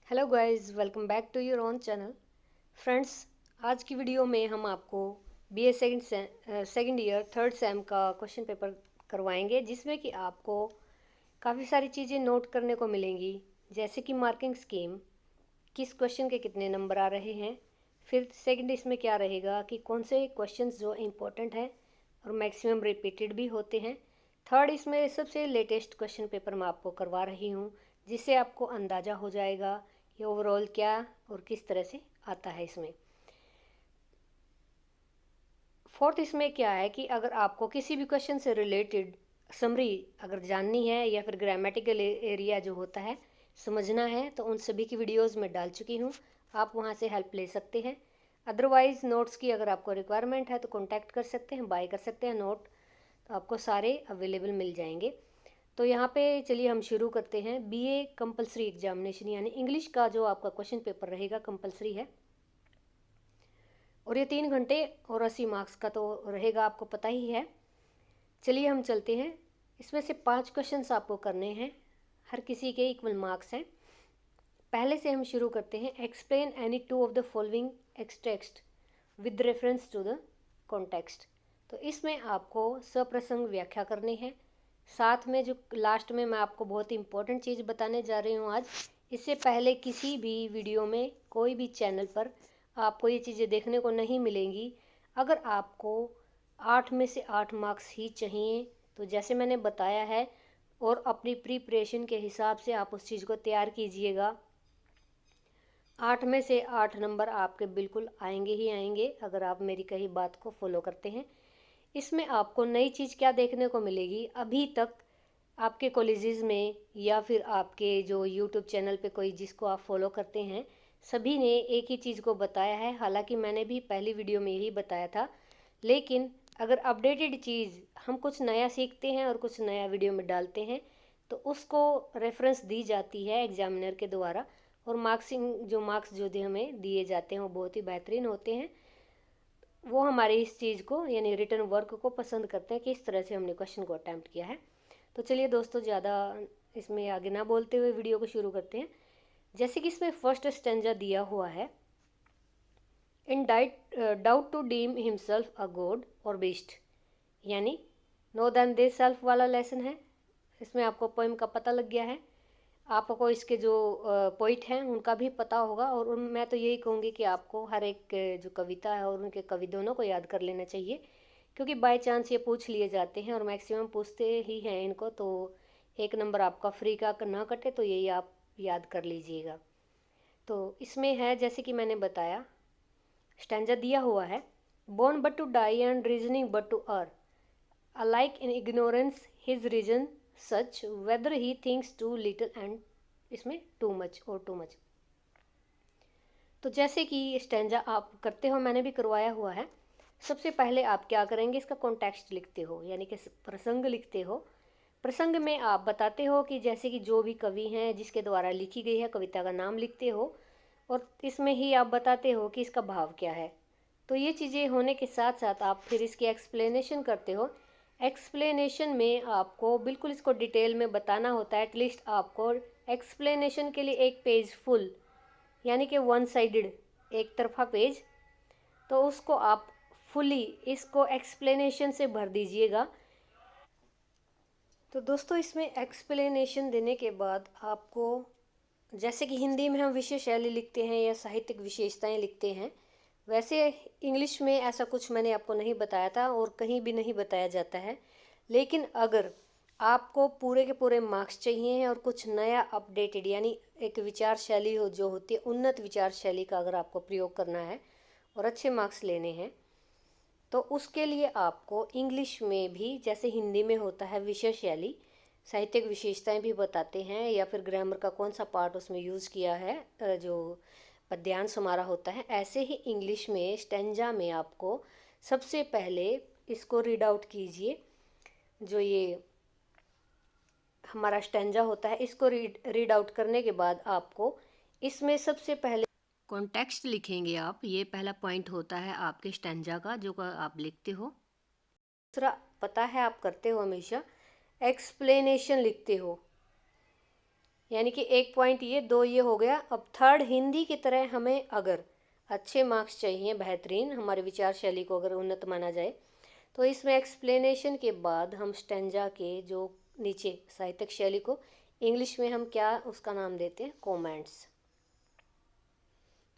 Hello guys, welcome back to your own channel. Friends, आज की video में हम आपको BA second year third sem का क्वेश्चन पेपर करवाएंगे, जिसमें कि आपको काफ़ी सारी चीज़ें नोट करने को मिलेंगी, जैसे कि मार्किंग स्कीम, किस क्वेश्चन के कितने नंबर आ रहे हैं। फिर सेकंड इसमें क्या रहेगा कि कौन से क्वेश्चंस जो इम्पोर्टेंट हैं और मैक्सिमम रिपीटेड भी होते हैं। थर्ड इसमें सबसे लेटेस्ट क्वेश्चन पेपर मैं आपको करवा रही हूँ, जिससे आपको अंदाज़ा हो जाएगा कि ओवरऑल क्या और किस तरह से आता है इसमें। फोर्थ इसमें क्या है कि अगर आपको किसी भी क्वेश्चन से रिलेटेड समरी अगर जाननी है या फिर ग्रामेटिकल एरिया जो होता है समझना है, तो उन सभी की वीडियोस मैं डाल चुकी हूँ, आप वहाँ से हेल्प ले सकते हैं। अदरवाइज़ नोट्स की अगर आपको रिक्वायरमेंट है तो कॉन्टैक्ट कर सकते हैं, बाय कर सकते हैं नोट, तो आपको सारे अवेलेबल मिल जाएंगे। तो यहाँ पे चलिए हम शुरू करते हैं। बीए कंपलसरी एग्जामिनेशन यानी इंग्लिश का जो आपका क्वेश्चन पेपर रहेगा कंपलसरी है, और ये 3 घंटे और 80 मार्क्स का तो रहेगा, आपको पता ही है। चलिए हम चलते हैं। इसमें से 5 क्वेश्चंस आपको करने हैं, हर किसी के इक्वल मार्क्स हैं। पहले से हम शुरू करते हैं। Explain any two of the following extracts with reference to the context. तो इसमें आपको सप्रसंग व्याख्या करनी है। साथ में जो लास्ट में मैं आपको बहुत इंपॉर्टेंट चीज़ बताने जा रही हूँ आज, इससे पहले किसी भी वीडियो में कोई भी चैनल पर आपको ये चीज़ें देखने को नहीं मिलेंगी। अगर आपको 8 में से 8 मार्क्स ही चाहिए, तो जैसे मैंने बताया है और अपनी प्रिपरेशन के हिसाब से आप उस चीज़ को तैयार कीजिएगा। 8 में से 8 नंबर आपके बिल्कुल आएंगे ही आएंगे, अगर आप मेरी कही बात को फॉलो करते हैं। इसमें आपको नई चीज़ क्या देखने को मिलेगी, अभी तक आपके कॉलेजेस में या फिर आपके जो यूट्यूब चैनल पे कोई जिसको आप फॉलो करते हैं, सभी ने एक ही चीज़ को बताया है। हालांकि मैंने भी पहली वीडियो में यही बताया था, लेकिन अगर अपडेटेड चीज़ हम कुछ नया सीखते हैं और कुछ नया वीडियो में डालते हैं, तो उसको रेफरेंस दी जाती है एग्जामिनर के द्वारा, और मार्क्स जो हमें दिए जाते हैं वो बहुत ही बेहतरीन होते हैं। वो हमारी इस चीज़ को यानी रिटर्न वर्क को पसंद करते हैं कि इस तरह से हमने क्वेश्चन को अटैम्प्ट किया है। तो चलिए दोस्तों, ज़्यादा इसमें आगे ना बोलते हुए वीडियो को शुरू करते हैं। जैसे कि इसमें फर्स्ट स्टेंजा दिया हुआ है, in doubt to deem himself a god और बीस्ट, यानी नो देम दे सेल्फ वाला लेसन है। इसमें आपको पोइम का पता लग गया है। आपको इसके जो पोइट हैं उनका भी पता होगा, और मैं तो यही कहूँगी कि आपको हर एक जो कविता है और उनके कवि दोनों को याद कर लेना चाहिए, क्योंकि बाय चांस ये पूछ लिए जाते हैं और मैक्सिमम पूछते ही हैं इनको। तो 1 नंबर आपका फ्री का ना कटे, तो यही आप याद कर लीजिएगा। तो इसमें है जैसे कि मैंने बताया, स्टैंजा दिया हुआ है, born but to die and reasoning but to err, alike in ignorance his reason such, whether he thinks too little and इसमें too much और too much। तो जैसे कि स्टैंजा आप करते हो, मैंने भी करवाया हुआ है। सबसे पहले आप क्या करेंगे, इसका कॉन्टेक्स्ट लिखते हो, यानी कि प्रसंग लिखते हो। प्रसंग में आप बताते हो कि जैसे कि जो भी कवि हैं जिसके द्वारा लिखी गई है कविता का नाम लिखते हो, और इसमें ही आप बताते हो कि इसका भाव क्या है। तो ये चीज़ें होने के साथ साथ आप फिर इसकी एक्सप्लेनेशन करते हो। एक्सप्लेनेशन में आपको बिल्कुल इसको डिटेल में बताना होता है। एटलीस्ट आपको एक्सप्लेनेशन के लिए एक पेज फुल, यानी कि 1 साइडेड, एक तरफा पेज, तो उसको आप फुली इसको एक्सप्लेनेशन से भर दीजिएगा। तो दोस्तों, इसमें एक्सप्लेनेशन देने के बाद आपको, जैसे कि हिंदी में हम विषय शैली लिखते हैं या साहित्यिक विशेषताएं लिखते हैं, वैसे इंग्लिश में ऐसा कुछ मैंने आपको नहीं बताया था और कहीं भी नहीं बताया जाता है। लेकिन अगर आपको पूरे के पूरे मार्क्स चाहिए हैं और कुछ नया अपडेटेड, यानी एक विचार शैली हो जो होती है उन्नत विचार शैली का, अगर आपको प्रयोग करना है और अच्छे मार्क्स लेने हैं, तो उसके लिए आपको इंग्लिश में भी जैसे हिंदी में होता है विषय शैली, साहित्यिक विशेषताएं भी बताते हैं, या फिर ग्रामर का कौन सा पार्ट उसमें यूज़ किया है, जो पद्यांश हमारा होता है, ऐसे ही इंग्लिश में स्टेंजा में आपको सबसे पहले इसको रीड आउट कीजिए। जो ये हमारा स्टेंजा होता है, इसको रीड आउट करने के बाद आपको इसमें सबसे पहले कॉन्टेक्स्ट लिखेंगे आप। ये पहला पॉइंट होता है आपके स्टेंजा का जो आप लिखते हो। दूसरा, पता है आप करते हो हमेशा, एक्सप्लेनेशन लिखते हो। यानी कि 1 पॉइंट ये, 2 ये हो गया। अब थर्ड, हिंदी की तरह हमें अगर अच्छे मार्क्स चाहिए, बेहतरीन, हमारे विचार शैली को अगर उन्नत माना जाए, तो इसमें एक्सप्लेनेशन के बाद हम स्टेंजा के जो नीचे साहित्यिक शैली को इंग्लिश में हम क्या उसका नाम देते हैं, कमेंट्स।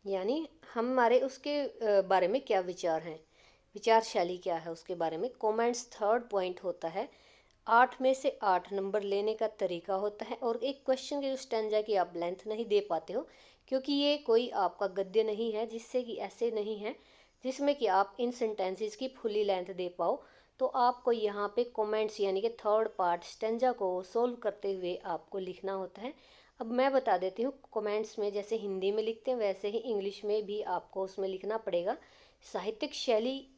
यानी हमारे उसके बारे में क्या विचार हैं, विचार शैली क्या है उसके बारे में। कमेंट्स थर्ड पॉइंट होता है। 8 में से 8 नंबर लेने का तरीका होता है। और एक क्वेश्चन के जो स्टैंजा की आप लेंथ नहीं दे पाते हो, क्योंकि ये कोई आपका गद्य नहीं है, जिससे कि ऐसे नहीं है जिसमें कि आप इन सेंटेंसेस की फुली लेंथ दे पाओ, तो आपको यहाँ पे कमेंट्स यानी कि थर्ड पार्ट स्टैंजा को सोल्व करते हुए आपको लिखना होता है। अब मैं बता देती हूँ, कमेंट्स में जैसे हिंदी में लिखते हैं वैसे ही इंग्लिश में भी आपको उसमें लिखना पड़ेगा। साहित्यिक शैली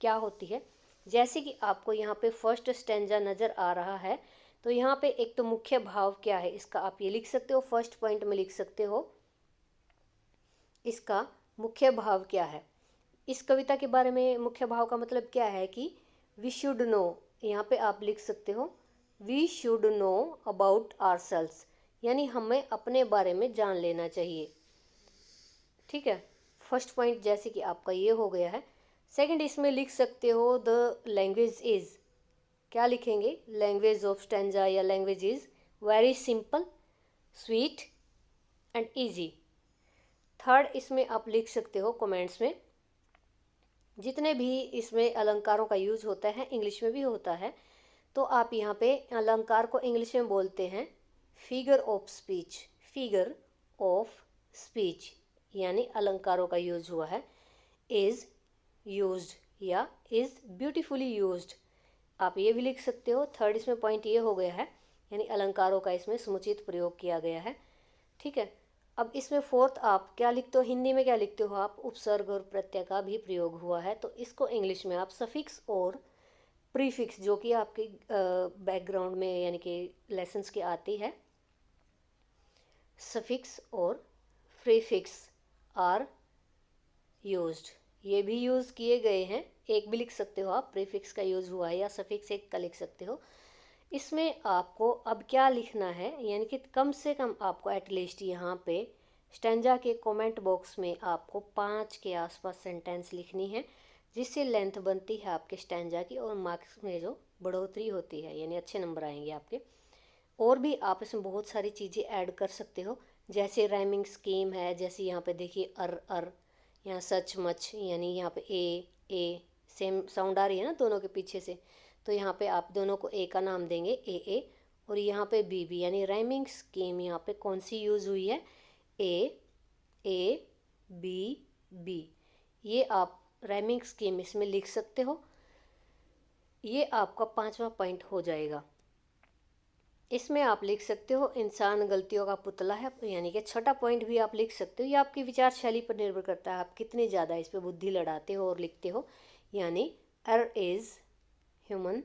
क्या होती है, जैसे कि आपको यहाँ पे फर्स्ट स्टैंजा नज़र आ रहा है, तो यहाँ पे एक तो मुख्य भाव क्या है इसका आप ये लिख सकते हो, फर्स्ट पॉइंट में लिख सकते हो इसका मुख्य भाव क्या है। इस कविता के बारे में मुख्य भाव का मतलब क्या है कि वी शुड नो, यहाँ पे आप लिख सकते हो we should know about ourselves, यानी हमें अपने बारे में जान लेना चाहिए। ठीक है, फर्स्ट पॉइंट जैसे कि आपका ये हो गया है। सेकंड, इसमें लिख सकते हो द लैंग्वेज इज़, क्या लिखेंगे, लैंग्वेज ऑफ स्टैंजा या language is very simple, sweet and easy. Third, इसमें आप लिख सकते हो कमेंट्स में जितने भी इसमें अलंकारों का यूज होता है, इंग्लिश में भी होता है, तो आप यहाँ पे अलंकार को इंग्लिश में बोलते हैं figure of speech, figure of speech, यानी अलंकारों का यूज हुआ है। इज़ यूज्ड या इज़ ब्यूटीफुली यूज्ड, आप ये भी लिख सकते हो। थर्ड, इसमें पॉइंट ये हो गया है, यानी अलंकारों का इसमें समुचित प्रयोग किया गया है। ठीक है, अब इसमें फोर्थ आप क्या लिखते हो, हिंदी में क्या लिखते हो आप, उपसर्ग और प्रत्यय का भी प्रयोग हुआ है, तो इसको इंग्लिश में आप सफिक्स और प्रीफिक्स, जो कि आपके बैकग्राउंड में यानी कि लेसन्स के आती है, सफिक्स और प्रीफिक्स आर यूज्ड, ये भी यूज़ किए गए हैं। एक भी लिख सकते हो आप, प्रीफिक्स का यूज़ हुआ है, या सफिक्स एक का लिख सकते हो। इसमें आपको अब क्या लिखना है, यानी कि कम से कम आपको एटलीस्ट यहाँ पे स्टैंजा के कमेंट बॉक्स में आपको 5 के आसपास सेंटेंस लिखनी है, जिससे लेंथ बनती है आपके स्टैंजा की और मार्क्स में जो बढ़ोतरी होती है, यानी अच्छे नंबर आएंगे आपके। और भी आप इसमें बहुत सारी चीज़ें ऐड कर सकते हो, जैसे राइमिंग स्कीम है, जैसे यहाँ पे देखिए अर, यहाँ सच मच, यानी यहाँ पे ए सेम साउंड आ रही है ना दोनों के पीछे से, तो यहाँ पे आप दोनों को ए का नाम देंगे ए, और यहाँ पे बी, यानी राइमिंग स्कीम यहाँ पे कौन सी यूज़ हुई है, ए बी, ये आप राइमिंग स्कीम इसमें लिख सकते हो। ये आपका 5वां पॉइंट हो जाएगा। इसमें आप लिख सकते हो इंसान गलतियों का पुतला है, यानी कि छठा पॉइंट भी आप लिख सकते हो। ये आपकी विचार शैली पर निर्भर करता है, आप कितनी ज़्यादा इस पर बुद्धि लड़ाते हो और लिखते हो, यानी एर इज़ ह्यूमन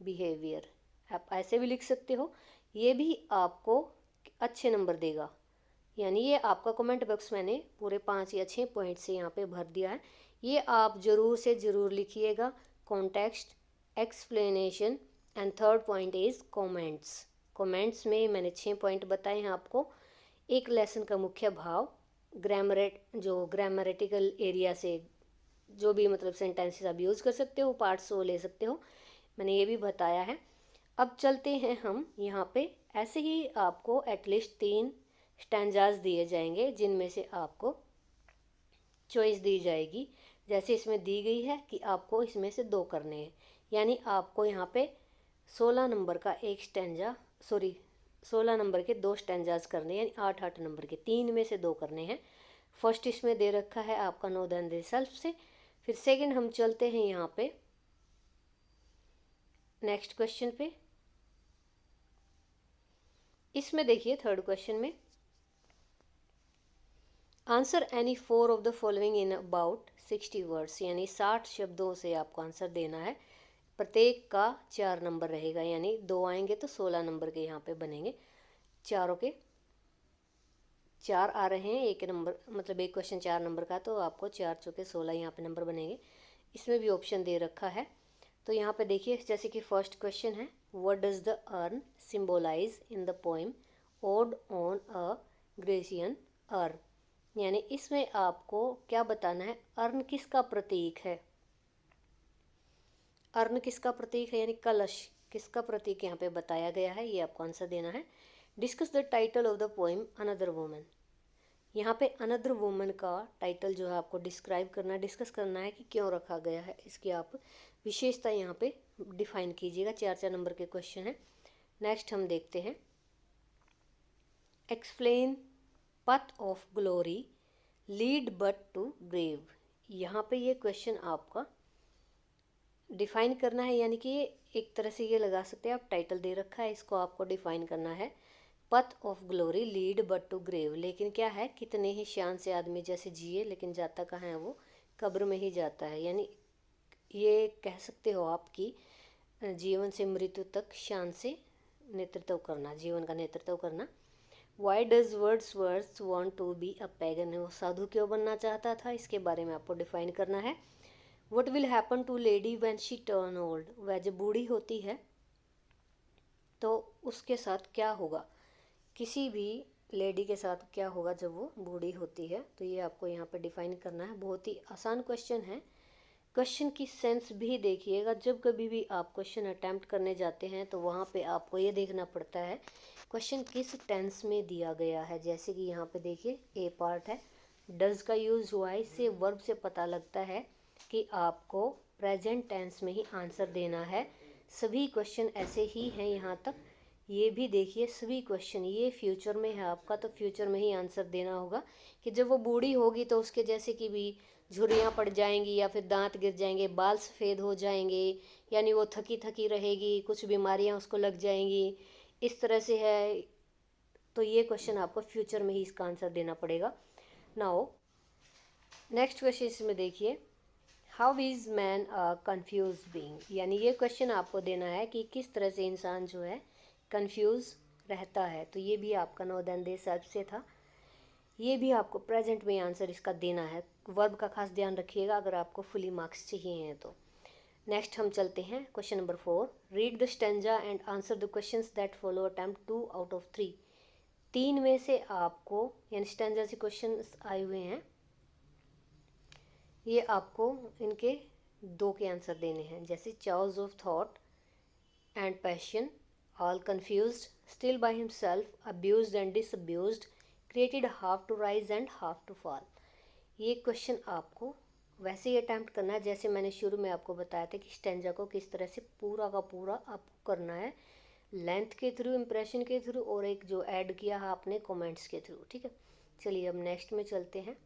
बिहेवियर, आप ऐसे भी लिख सकते हो। ये भी आपको अच्छे नंबर देगा, यानी ये आपका कमेंट बॉक्स मैंने पूरे 5 या 6 पॉइंट से यहाँ पे भर दिया है। ये आप ज़रूर से ज़रूर लिखिएगा, context, explanation and third point is comments. Comments में मैंने 6 पॉइंट बताए हैं आपको। एक लेसन का मुख्य भाव, ग्रामेटिकल एरिया से जो भी मतलब सेंटेंसेस आप यूज़ कर सकते हो, पार्ट्स वो ले सकते हो, मैंने ये भी बताया है। अब चलते हैं हम यहाँ पे, ऐसे ही आपको एटलीस्ट 3 स्टैंजाज दिए जाएंगे, जिनमें से आपको चॉइस दी जाएगी, जैसे इसमें दी गई है कि आपको इसमें से 2 करने हैं, यानी आपको यहाँ पे 16 नंबर का एक स्टैंजा, 16 नंबर के 2 स्टैंजाज करने हैं, यानी 8 नंबर के 3 में से 2 करने हैं। फर्स्ट इसमें दे रखा है आपका नो देन दे सेल्फ से। फिर सेकंड हम चलते हैं यहाँ पे नेक्स्ट क्वेश्चन पे। इसमें देखिए थर्ड क्वेश्चन में answer any 4 of the following in about 60 words, यानी 60 शब्दों से आपको आंसर देना है। प्रत्येक का 4 नंबर रहेगा, यानी 2 आएंगे तो 16 नंबर के यहाँ पे बनेंगे। चारों के 4 आ रहे हैं, एक नंबर मतलब एक क्वेश्चन 4 नंबर का, तो आपको 4 चौके 16 यहाँ पे नंबर बनेंगे। इसमें भी ऑप्शन दे रखा है, तो यहाँ पे देखिए जैसे कि फर्स्ट क्वेश्चन है, what does the earn symbolise in the poem odd on a Grecian earn, यानी इसमें आपको क्या बताना है, अर्न किसका प्रतीक है, अर्न किसका प्रतीक है, यानी कलश किसका प्रतीक यहाँ पे बताया गया है, ये आपको आंसर देना है। Discuss the title of the poem another woman, यहाँ पे अनदर वुमन का टाइटल जो है आपको डिस्क्राइब करना है, डिस्कस करना है कि क्यों रखा गया है, इसकी आप विशेषता यहाँ पे डिफाइन कीजिएगा। 4 नंबर के क्वेश्चन है। नेक्स्ट हम देखते हैं, explain path of glory lead but to grave, यहाँ पे ये क्वेश्चन आपका डिफाइन करना है, यानी कि एक तरह से ये लगा सकते हैं आप, टाइटल दे रखा है, इसको आपको डिफाइन करना है। Path of glory lead but to grave, लेकिन क्या है, कितने ही शान से आदमी जैसे जिए लेकिन जाता कहाँ है, वो कब्र में ही जाता है, यानी ये कह सकते हो आप कि जीवन से मृत्यु तक शान से नेतृत्व करना, जीवन का नेतृत्व करना। Why does Wordsworth want to be a pagan, वो साधु क्यों बनना चाहता था, इसके बारे में आपको डिफाइन करना है। What will happen to lady when she turn old, वह जब बूढ़ी होती है तो उसके साथ क्या होगा, किसी भी लेडी के साथ क्या होगा जब वो बूढ़ी होती है, तो ये आपको यहाँ पे डिफाइन करना है। बहुत ही आसान क्वेश्चन है। क्वेश्चन की सेंस भी देखिएगा, जब कभी भी आप क्वेश्चन अटैम्प्ट करने जाते हैं तो वहाँ पे आपको ये देखना पड़ता है क्वेश्चन किस टेंस में दिया गया है। जैसे कि यहाँ पे देखिए ए पार्ट है, डज का यूज़ हुआ है, इससे वर्ब से पता लगता है कि आपको प्रेजेंट टेंस में ही आंसर देना है। सभी क्वेश्चन ऐसे ही हैं यहाँ तक, ये भी देखिए सभी क्वेश्चन, ये फ्यूचर में है आपका, तो फ्यूचर में ही आंसर देना होगा कि जब वो बूढ़ी होगी तो उसके जैसे कि भी झुर्रियाँ पड़ जाएंगी या फिर दांत गिर जाएंगे, बाल सफ़ेद हो जाएंगे, यानी वो थकी थकी रहेगी, कुछ बीमारियाँ उसको लग जाएंगी, इस तरह से है। तो ये क्वेश्चन आपको फ्यूचर में ही इसका आंसर देना पड़ेगा। नाउ नेक्स्ट क्वेश्चन इसमें देखिए, how is man a confuse being, यानी ये क्वेश्चन आपको देना है कि किस तरह से इंसान जो है कन्फ्यूज़ रहता है। तो ये भी आपका नवोदय देश से था, ये भी आपको प्रेजेंट में आंसर इसका देना है। वर्ब का खास ध्यान रखिएगा अगर आपको फुली मार्क्स चाहिए हैं तो। नेक्स्ट हम चलते हैं question number 4, read the stanza and answer the questions that follow, attempt 2 out of 3, 3 में से आपको, यानी स्टेंजा से क्वेश्चन आए हुए हैं, ये आपको इनके 2 के आंसर देने हैं। जैसे chaos of thought and passion, all confused, still by himself, abused and disabused, created half to rise and half to fall. ये क्वेश्चन आपको वैसे ही अटैम्प्ट करना है जैसे मैंने शुरू में आपको बताया था कि स्टेंजा को किस तरह से पूरा का पूरा आपको करना है, लेंथ के थ्रू, इंप्रेशन के थ्रू, और एक जो ऐड किया है आपने कमेंट्स के थ्रू। ठीक है, चलिए अब नेक्स्ट में चलते हैं।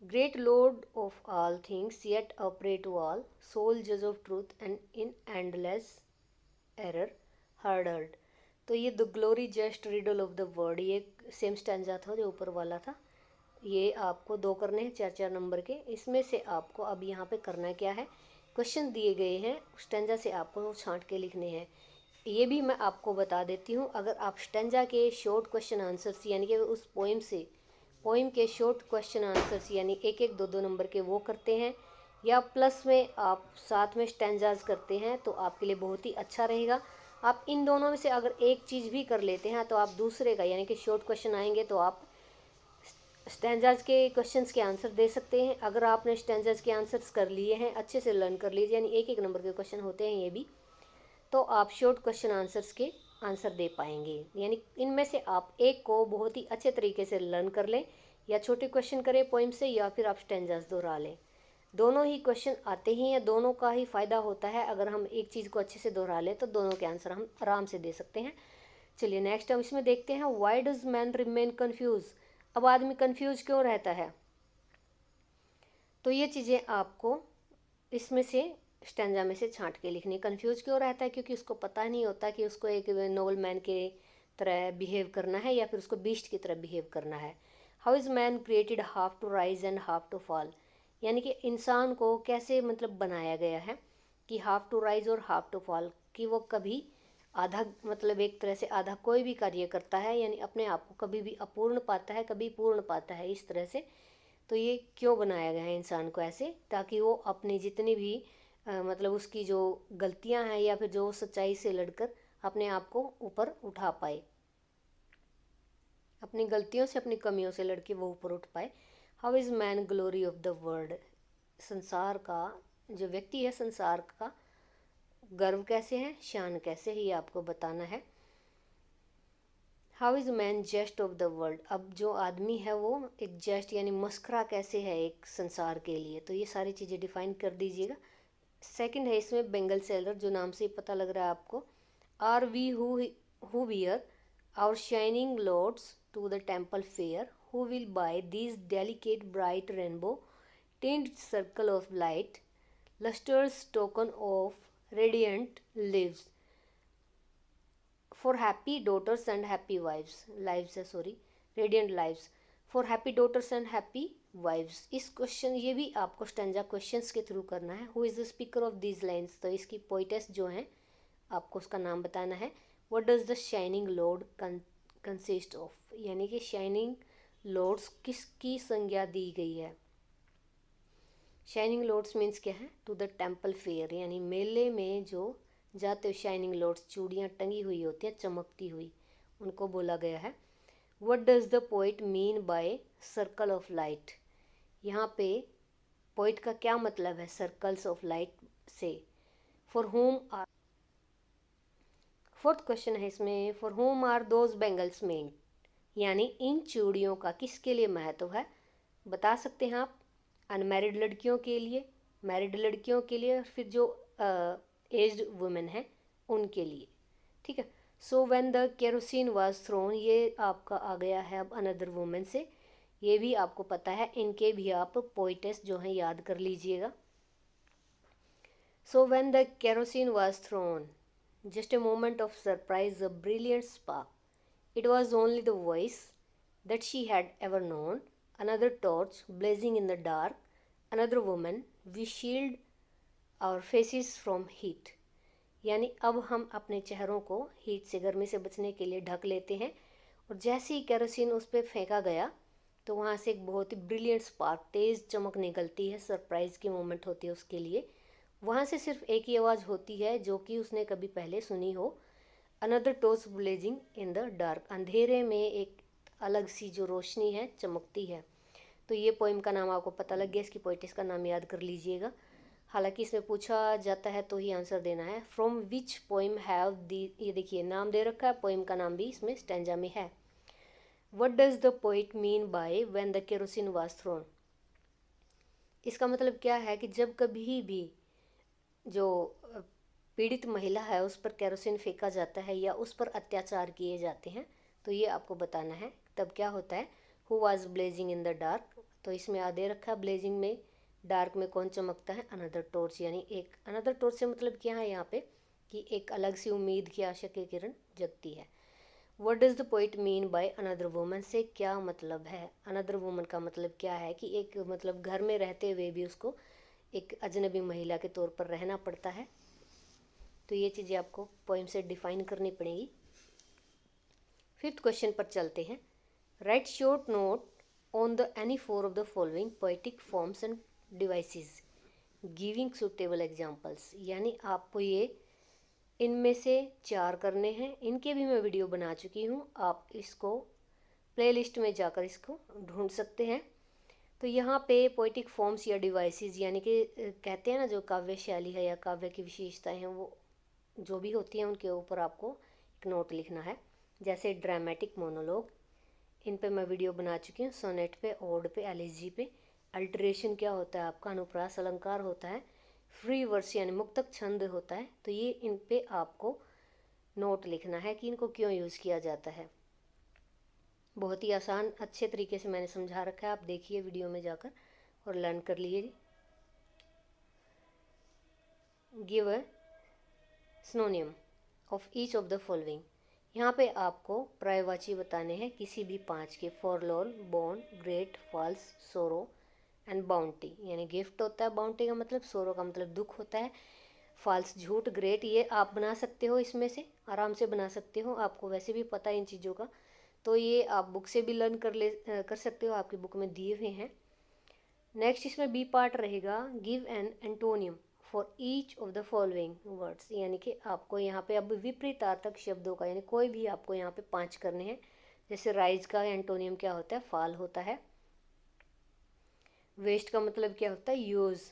Great Lord of all things, yet a prey to all, sole judge of truth and in endless error hurdled। तो ये the glory just riddle of the word, ये सेम स्टैंजा था जो ऊपर वाला था। ये आपको 2 करने हैं 4 नंबर के। इसमें से आपको अब यहाँ पे करना क्या है, क्वेश्चन दिए गए हैं, स्टैंजा से आपको छांट के लिखने हैं। ये भी मैं आपको बता देती हूँ, अगर आप स्टैंजा के शॉर्ट क्वेश्चन आंसर्स, यानी कि उस पोइम से, पोइम के शॉर्ट क्वेश्चन आंसर्स यानी 1-1, 2-2 नंबर के वो करते हैं, या प्लस में आप साथ में स्टैंजाज करते हैं, तो आपके लिए बहुत ही अच्छा रहेगा। आप इन दोनों में से अगर एक चीज़ भी कर लेते हैं तो आप दूसरे का, यानी कि शॉर्ट क्वेश्चन आएंगे तो आप स्टैंजाज के क्वेश्चंस के आंसर दे सकते हैं। अगर आपने स्टैंजाज के आंसर्स कर लिए हैं, अच्छे से लर्न कर लीजिए, यानी 1-1 नंबर के क्वेश्चन होते हैं ये भी, तो आप शॉर्ट क्वेश्चन आंसर्स के आंसर दे पाएंगे। यानी इनमें से आप एक को बहुत ही अच्छे तरीके से लर्न कर लें, या छोटे क्वेश्चन करें पोइम से, या फिर आप स्टैंजास दोहरा लें। दोनों ही क्वेश्चन आते ही हैं, दोनों का ही फ़ायदा होता है। अगर हम एक चीज़ को अच्छे से दोहरा लें तो दोनों के आंसर हम आराम से दे सकते हैं। चलिए नेक्स्ट हम इसमें देखते हैं, why does man remain confuse, अब आदमी कन्फ्यूज क्यों रहता है। तो ये चीज़ें आपको इसमें से स्टैंजा में से छांट के लिखनी। कंफ्यूज क्यों रहता है, क्योंकि उसको पता नहीं होता कि उसको एक नोबल मैन के तरह बिहेव करना है या फिर उसको बीस्ट की तरह बिहेव करना है। How is man created half to rise and half to fall, यानी कि इंसान को कैसे मतलब बनाया गया है कि हाफ टू राइज और हाफ टू फॉल, कि वो कभी आधा, मतलब एक तरह से आधा कोई भी कार्य करता है, यानी अपने आप को कभी भी अपूर्ण पाता है, कभी पूर्ण पाता है, इस तरह से। तो ये क्यों बनाया गया है इंसान को ऐसे, ताकि वो अपनी जितनी भी मतलब उसकी जो गलतियां हैं या फिर जो सच्चाई से लड़कर अपने आप को ऊपर उठा पाए, अपनी गलतियों से अपनी कमियों से लड़के वो ऊपर उठ पाए। How is man glory of the world, संसार का जो व्यक्ति है, संसार का गर्व कैसे है, शान कैसे है, ये आपको बताना है। How is man jest of the world, अब जो आदमी है वो एक जेस्ट यानी मस्खरा कैसे है एक संसार के लिए, तो ये सारी चीज़ें डिफाइन कर दीजिएगा। सेकंड है इसमें बेंगल सेलर, जो नाम से ही पता लग रहा है आपको। Are we who wear our shining loads to the temple fair, who will buy these delicate bright rainbow tint circle of light, lustrous token of radiant lives for happy daughters and happy wives, lives है sorry, radiant lives for happy daughters and happy wives. इस question ये भी आपको stanza questions के through करना है। Who is the speaker of these lines, तो इसकी पोइटेस जो है आपको उसका नाम बताना है। What does the shining Lord consist of, यानी कि शाइनिंग लॉर्ड्स किसकी संज्ञा दी गई है। शाइनिंग लॉर्ड्स मीन्स क्या है, टू द टेम्पल फेयर, यानी मेले में जो जाते हुए शाइनिंग लॉर्ड्स, चूड़ियाँ टंगी हुई होती हैं चमकती हुई, उनको बोला गया है। What does the poet mean by circle of light, यहाँ पे पोइट का क्या मतलब है सर्कल्स ऑफ लाइट से। For whom are, fourth question है इसमें, for whom are those bangles meant, यानी इन चूड़ियों का किसके लिए महत्व है, बता सकते हैं आप। अनमैरिड लड़कियों के लिए, मैरिड लड़कियों के लिए, और फिर जो एज्ड वुमेन है उनके लिए, ठीक है। So when the kerosene was thrown, ये आपका आ गया है अब अनदर वुमेन से, ये भी आपको पता है, इनके भी आप पोइटेस जो हैं याद कर लीजिएगा। So when the kerosene was thrown, just a moment of surprise, a brilliant spark. It was only the voice that she had ever known. Another torch blazing in the dark. Another woman. We shield our faces from heat. यानी अब हम अपने चेहरों को heat से, गर्मी से बचने के लिए ढक लेते हैं, और जैसे ही केरोसिन उस पर फेंका गया तो वहाँ से एक बहुत ही ब्रिलियंट स्पार्क, तेज़ चमक निकलती है, सरप्राइज़ की मोमेंट होती है उसके लिए। वहाँ से सिर्फ एक ही आवाज़ होती है जो कि उसने कभी पहले सुनी हो। Another torch blazing in the dark, अंधेरे में एक अलग सी जो रोशनी है चमकती है। तो ये पोइम का नाम आपको पता लग गया, इसकी पोइटिस का नाम याद कर लीजिएगा। हालांकि इसमें पूछा जाता है तो ही आंसर देना है। From which poem have the, ये देखिए नाम दे रखा है, पोइम का नाम भी इसमें स्टैंजा में है। What does the poet mean by when the kerosene was thrown, इसका मतलब क्या है कि जब कभी भी जो पीड़ित महिला है उस पर केरोसिन फेंका जाता है या उस पर अत्याचार किए जाते हैं, तो ये आपको बताना है तब क्या होता है। Who was blazing in the dark, तो इसमें आ दे रखा है ब्लेजिंग में, डार्क में कौन चमकता है, अनदर टॉर्च, यानी एक अनदर टॉर्च से मतलब क्या है यहाँ पे कि एक अलग सी उम्मीद की आशा की किरण जगती है। What does the poet mean by another woman, से क्या मतलब है, अनदर वुमन का मतलब क्या है कि एक मतलब घर में रहते हुए भी उसको एक अजनबी महिला के तौर पर रहना पड़ता है। तो ये चीज़ें आपको पोइम से डिफाइन करनी पड़ेगी। फिफ्थ क्वेश्चन पर चलते हैं। Right short note on the any four of the following poetic forms end devices giving suitable examples, यानी आपको ये इनमें से 4 करने हैं। इनके भी मैं वीडियो बना चुकी हूँ, आप इसको प्लेलिस्ट में जाकर इसको ढूंढ सकते हैं। तो यहाँ पे पोइटिक फॉर्म्स या डिवाइसेस, यानी कि कहते हैं ना जो काव्य शैली है या काव्य की विशेषताएं हैं, वो जो भी होती हैं उनके ऊपर आपको एक नोट लिखना है। जैसे ड्रामेटिक मोनोलॉग, इन पे मैं वीडियो बना चुकी हूँ। सोनेट पे, ओड पे, एलिजी पे। अल्टरेशन क्या होता है आपका, अनुप्रास अलंकार होता है। फ्री वर्स यानी मुक्तक छंद होता है। तो ये इन पे आपको नोट लिखना है कि इनको क्यों यूज़ किया जाता है। बहुत ही आसान अच्छे तरीके से मैंने समझा रखा है, आप देखिए वीडियो में जाकर और लर्न कर लीजिए। Give a synonym of each of the following, यहाँ पे आपको पर्यायवाची बताने हैं किसी भी 5 के। Forlorn, born, great, falls, sorrow and bounty, यानी गिफ्ट होता है, बाउंटी का मतलब, सोरो का मतलब दुख होता है, फॉल्स झूठ, ग्रेट ये आप बना सकते हो, इसमें से आराम से बना सकते हो, आपको वैसे भी पता है इन चीज़ों का, तो ये आप बुक से भी लर्न कर सकते हो, आपकी बुक में दिए हुए हैं। नेक्स्ट इसमें बी पार्ट रहेगा, give an antonym for each of the following words, यानी कि आपको यहाँ पे अब विपरीतार्थक शब्दों का, यानी कोई भी आपको यहाँ पे 5 करने हैं। जैसे राइज का एंटोनियम क्या होता है? फॉल होता है। वेस्ट का मतलब क्या होता है? यूज़।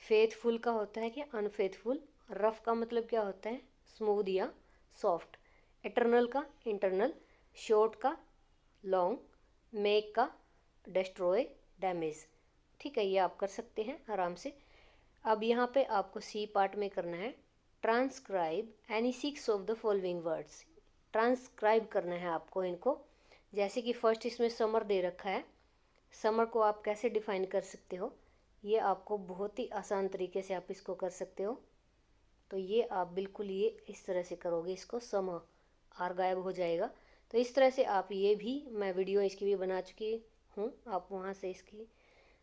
फेथफुल का होता है क्या? अनफेथफुल। रफ का मतलब क्या होता है? स्मूथ या सॉफ्ट। इटरनल का इंटरनल। शॉर्ट का लॉन्ग। मेक का डिस्ट्रॉय, डैमेज। ठीक है, ये आप कर सकते हैं आराम से। अब यहाँ पे आपको सी पार्ट में करना है transcribe any 6 of the following words. Transcribe करना है आपको इनको। जैसे कि फर्स्ट इसमें समर दे रखा है। समर को आप कैसे डिफाइन कर सकते हो? ये आपको बहुत ही आसान तरीके से आप इसको कर सकते हो। तो ये आप बिल्कुल ये इस तरह से करोगे, इसको समर, आर गायब हो जाएगा। तो इस तरह से आप ये भी, मैं वीडियो इसकी भी बना चुकी हूँ, आप वहाँ से इसकी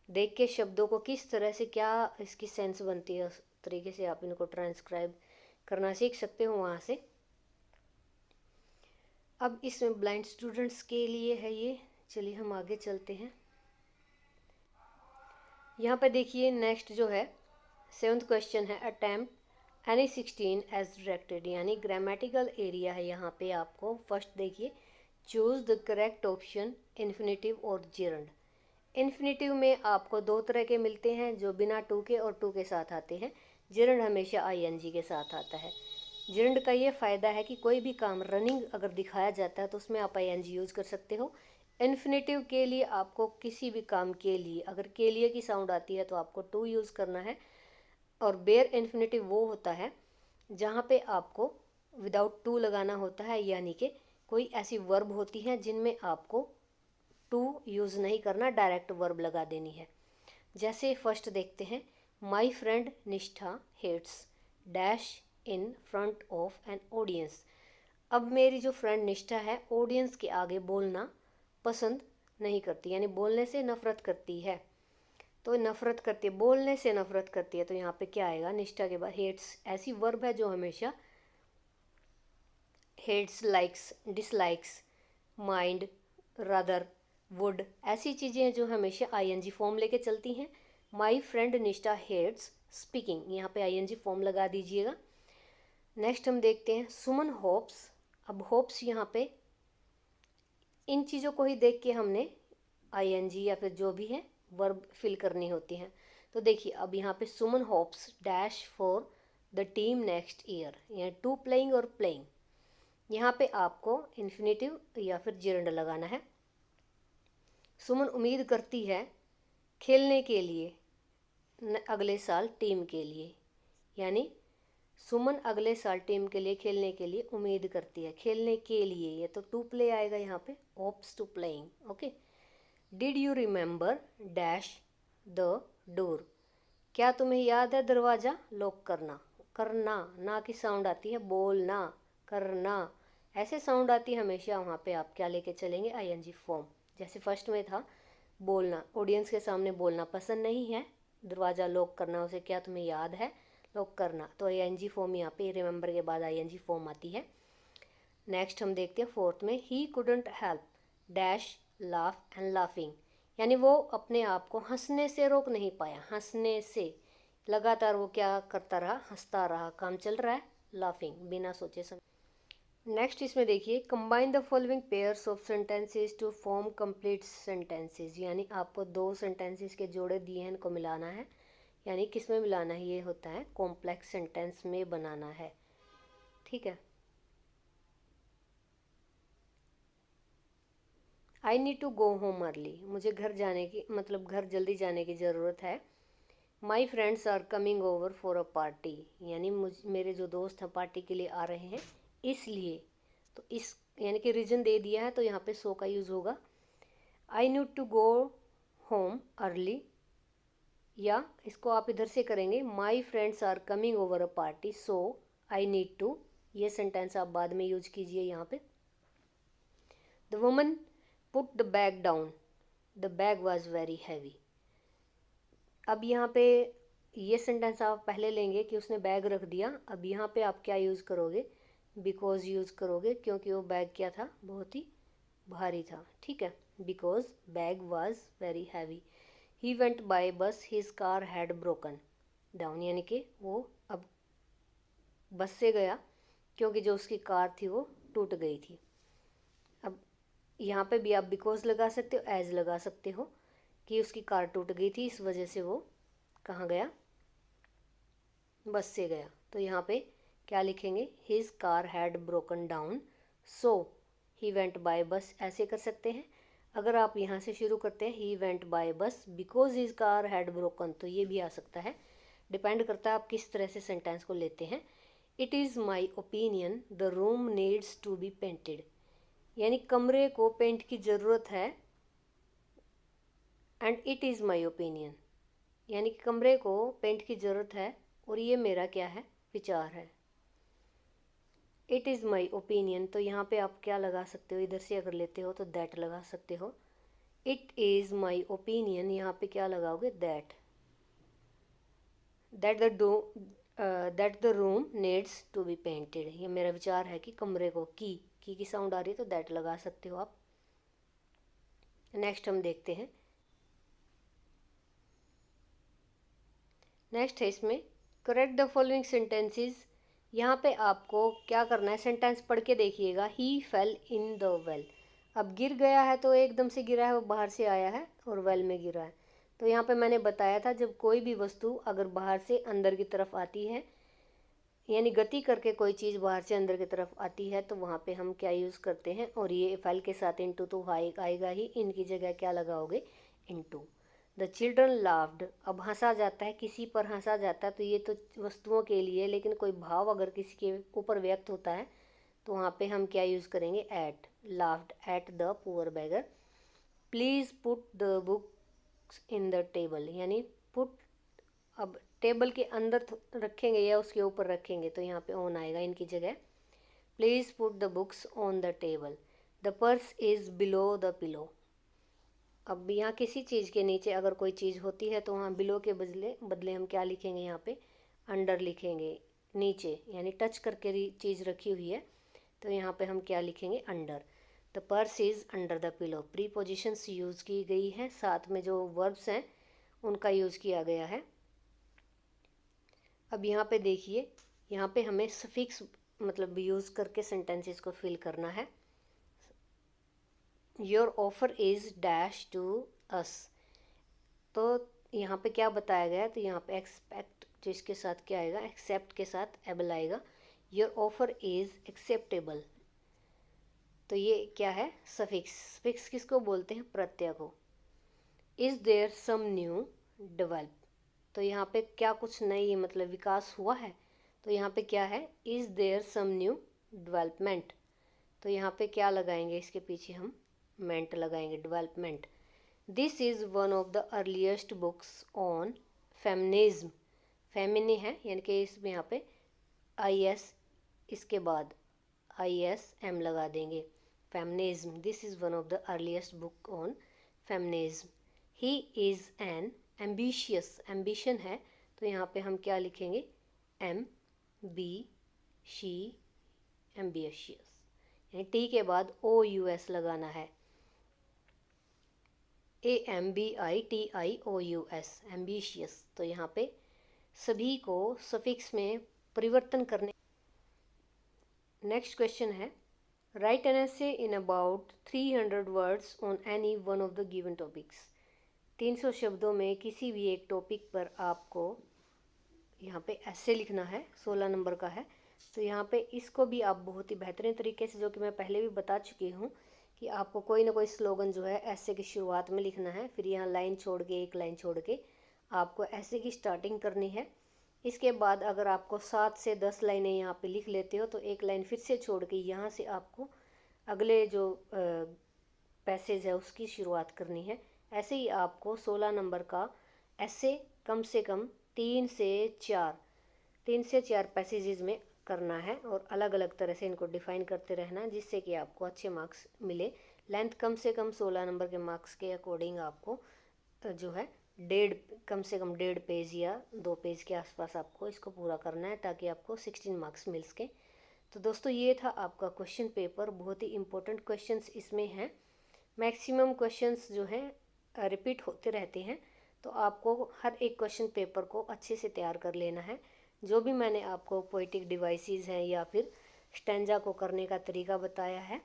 देख के शब्दों को किस तरह से क्या इसकी सेंस बनती है, उस तरीके से आप इनको ट्रांसक्राइब करना सीख सकते हो वहाँ से। अब इसमें ब्लाइंड स्टूडेंट्स के लिए है ये। चलिए हम आगे चलते हैं। यहाँ पे देखिए नेक्स्ट जो है 7th क्वेश्चन है अटेम्प्ट एनी 16 एज डायरेक्टेड, यानी ग्रामेटिकल एरिया है यहाँ पे। आपको फर्स्ट देखिए choose the correct option infinitive और जिरंड। इन्फिनेटिव में आपको 2 तरह के मिलते हैं, जो बिना टू के और टू के साथ आते हैं। जिरंड हमेशा आईएनजी के साथ आता है। जिरंड का ये फ़ायदा है कि कोई भी काम रनिंग अगर दिखाया जाता है तो उसमें आप आईएनजी यूज़ कर सकते हो। इन्फिनेटिव के लिए आपको किसी भी काम के लिए अगर के लिए की साउंड आती है तो आपको टू यूज़ करना है। और बेयर इन्फिनेटिव वो होता है जहाँ पे आपको विदाउट टू लगाना होता है, यानी कि कोई ऐसी वर्ब होती हैं जिनमें आपको टू यूज़ नहीं करना, डायरेक्ट वर्ब लगा देनी है। जैसे फर्स्ट देखते हैं, my friend Nishtha hates dash in front of an audience. अब मेरी जो फ्रेंड निष्ठा है ऑडियंस के आगे बोलना पसंद नहीं करती, यानी बोलने से नफरत करती है। तो नफरत करती है, बोलने से नफरत करती है, तो यहाँ पे क्या आएगा? निष्ठा के बाद हेट्स ऐसी वर्ब है जो हमेशा hates, likes, dislikes, mind, rather, would, ऐसी चीज़ें हैं जो हमेशा आईएनजी फॉर्म लेके चलती हैं। My friend Nishtha hates speaking, यहाँ पे आईएनजी फॉर्म लगा दीजिएगा। नेक्स्ट हम देखते हैं सुमन होप्स। अब होप्स यहाँ पे इन चीज़ों को ही देख के हमने आईएनजी या फिर जो भी है वर्ब फिल करनी होती हैं। तो देखिए अब यहाँ पे Suman hopes dash for the team next year, यहाँ टू प्लेइंग और प्लेइंग, यहाँ पे आपको इन्फिनेटिव या फिर जिरंड लगाना है। सुमन उम्मीद करती है खेलने के लिए अगले साल टीम के लिए, यानी सुमन अगले साल टीम के लिए खेलने के लिए उम्मीद करती है। खेलने के लिए ये तो टू प्ले आएगा यहाँ पे, hopes to playing. Okay. Did you remember dash the door, क्या तुम्हें याद है दरवाज़ा लॉक करना? करना ना की साउंड आती है, बोलना, करना ऐसे साउंड आती है हमेशा, वहाँ पे आप क्या लेके चलेंगे? ING form. जैसे फर्स्ट में था बोलना, ऑडियंस के सामने बोलना पसंद नहीं है, दरवाज़ा लॉक करना, उसे क्या तुम्हें याद है लॉक करना, तो आईएनजी फॉर्म यहाँ पे रिमेंबर के बाद आईएनजी फॉर्म आती है। नेक्स्ट हम देखते हैं 4th में he couldn't help dash laugh and laughing, यानी वो अपने आप को हंसने से रोक नहीं पाया, हंसने से लगातार वो क्या करता रहा? हंसता रहा, काम चल रहा है, लाफिंग, बिना सोचे समझे। नेक्स्ट इसमें देखिए combine the following pairs of sentences to form complete sentences, यानी आपको 2 सेंटेंसेस के जोड़े दिए हैं, इनको मिलाना है। यानी किस में मिलाना है? ये होता है कॉम्प्लेक्स सेंटेंस में बनाना है। ठीक है। I need to go home early, मुझे घर जाने की मतलब घर जल्दी जाने की ज़रूरत है। My friends are coming over for a party, यानी मेरे जो दोस्त हैं पार्टी के लिए आ रहे हैं इसलिए। तो इस यानी कि रीज़न दे दिया है तो यहाँ पे सो का यूज़ होगा। I need to go home early, या इसको आप इधर से करेंगे my friends are coming over a party so I need to, ये सेंटेंस आप बाद में यूज कीजिए यहाँ पे। The woman put the bag down, the bag was very heavy. अब यहाँ पे ये सेंटेंस आप पहले लेंगे कि उसने बैग रख दिया। अब यहाँ पे आप क्या यूज़ करोगे? बिकॉज यूज़ करोगे, क्योंकि वो बैग क्या था? बहुत ही भारी था। ठीक है, because bag was very heavy. He went by bus, his car had broken, down, यानी कि वो अब बस से गया क्योंकि जो उसकी कार थी वो टूट गई थी। अब यहाँ पे भी आप बिकॉज लगा सकते हो, एज लगा सकते हो कि उसकी कार टूट गई थी, इस वजह से वो कहाँ गया, बस से गया। तो यहाँ पे क्या लिखेंगे, his car had broken down so he went by बस, ऐसे कर सकते हैं। अगर आप यहाँ से शुरू करते हैं ही वेंट बाय बस because his car had broken, तो ये भी आ सकता है। डिपेंड करता है आप किस तरह से सेंटेंस को लेते हैं। It is my opinion the room needs to be painted, यानी कमरे को पेंट की ज़रूरत है। And it is my opinion, यानी कि कमरे को पेंट की ज़रूरत है और ये मेरा क्या है, विचार है। इट इज़ माई ओपिनियन, तो यहाँ पे आप क्या लगा सकते हो, इधर से अगर लेते हो तो दैट लगा सकते हो। इट इज़ माई ओपिनियन, यहाँ पे क्या लगाओगे, that that the room needs to be painted, ये मेरा विचार है कि कमरे को, की साउंड आ रही है तो दैट लगा सकते हो आप। नेक्स्ट हम देखते हैं, नेक्स्ट है इसमें करेक्ट द फॉलोइंग सेंटेंसेस। यहाँ पे आपको क्या करना है, सेंटेंस पढ़ के देखिएगा। ही फेल इन द वेल, अब गिर गया है तो एकदम से गिरा है, वो बाहर से आया है और वेल में गिरा है। तो यहाँ पे मैंने बताया था जब कोई भी वस्तु अगर बाहर से अंदर की तरफ आती है, यानी गति करके कोई चीज़ बाहर से अंदर की तरफ आती है, तो वहाँ पे हम क्या यूज़ करते हैं, और ये फेल के साथ इनटू तो आएगा ही, इनकी जगह क्या लगाओगे, इनटू। द चिल्ड्रन लाफ्ड, अब हंसा जाता है, किसी पर हंसा जाता है, तो ये तो वस्तुओं के लिए, लेकिन कोई भाव अगर किसी के ऊपर व्यक्त होता है तो वहाँ पे हम क्या यूज़ करेंगे, at. Laughed at the poor beggar. Please put the books in the table, यानी पुट, अब टेबल के अंदर रखेंगे या उसके ऊपर रखेंगे, तो यहाँ पे ऑन आएगा इनकी जगह। Please put the books on the table. The purse is below the pillow, अब यहाँ किसी चीज़ के नीचे अगर कोई चीज़ होती है तो वहाँ बिलो के बदले बदले हम क्या लिखेंगे, यहाँ पे अंडर लिखेंगे, नीचे यानी टच करके चीज़ रखी हुई है, तो यहाँ पे हम क्या लिखेंगे, under. The purse is under the pillow, prepositions use की गई है, साथ में जो वर्ब्स हैं उनका यूज़ किया गया है। अब यहाँ पे देखिए, यहाँ पे हमें सफिक्स मतलब यूज़ करके सेंटेंसेस को फिल करना है। Your offer is dash to us, तो यहाँ पे क्या बताया गया है, तो यहाँ पे एक्सपेक्ट जिसके साथ क्या आएगा, एक्सेप्ट के साथ एबल आएगा। योर ऑफर इज़ एक्सेप्टेबल, तो ये क्या है, सफिक्स। सफिक्स किसको बोलते हैं, प्रत्यय को। Is there some new develop, तो यहाँ पे क्या कुछ नई मतलब विकास हुआ है, तो यहाँ पे क्या है, is there some new development, तो यहाँ पे क्या लगाएंगे, इसके पीछे हम मेंट लगाएंगे, development. This is one of the earliest books on feminism, फेमिनी है यानी कि इसमें यहाँ पे IS, इसके बाद ISM लगा देंगे, feminism. This is one of the earliest book on feminism. He is an ambitious, ambition है, तो यहाँ पे हम क्या लिखेंगे, MB शी एम्बिशियस, यानी टी के बाद OUS लगाना है, AMBITIOUS, एम्बिशियस। तो यहाँ पे सभी को सफिक्स में परिवर्तन करने। नेक्स्ट क्वेश्चन है, right an essay in about 300 words on any one of the given topics. 300 शब्दों में किसी भी एक टॉपिक पर आपको यहाँ पे ऐसे लिखना है, 16 नंबर का है। तो यहाँ पे इसको भी आप बहुत ही बेहतरीन तरीके से, जो कि मैं पहले भी बता चुकी हूँ, कि आपको कोई ना कोई स्लोगन जो है ऐसे की शुरुआत में लिखना है, फिर यहाँ लाइन छोड़ के, एक लाइन छोड़ के आपको ऐसे की स्टार्टिंग करनी है। इसके बाद अगर आपको 7 से 10 लाइनें यहाँ पे लिख लेते हो, तो एक लाइन फिर से छोड़ के यहाँ से आपको अगले जो पैसेज है उसकी शुरुआत करनी है। ऐसे ही आपको 16 नंबर का ऐसे कम से कम 3 से 4 पैसेजेस में करना है, और अलग अलग तरह से इनको डिफाइन करते रहना, जिससे कि आपको अच्छे मार्क्स मिले। लेंथ कम से कम 16 नंबर के मार्क्स के अकॉर्डिंग आपको जो है कम से कम 1.5 पेज या 2 पेज के आसपास आपको इसको पूरा करना है, ताकि आपको 16 मार्क्स मिल सके। तो दोस्तों ये था आपका क्वेश्चन पेपर, बहुत ही इंपॉर्टेंट क्वेश्चंस इसमें हैं। मैक्सिमम क्वेश्चंस जो हैं रिपीट होते रहते हैं, तो आपको हर एक क्वेश्चन पेपर को अच्छे से तैयार कर लेना है। जो भी मैंने आपको पोइटिक डिवाइसेस हैं या फिर स्टैंजा को करने का तरीका बताया है,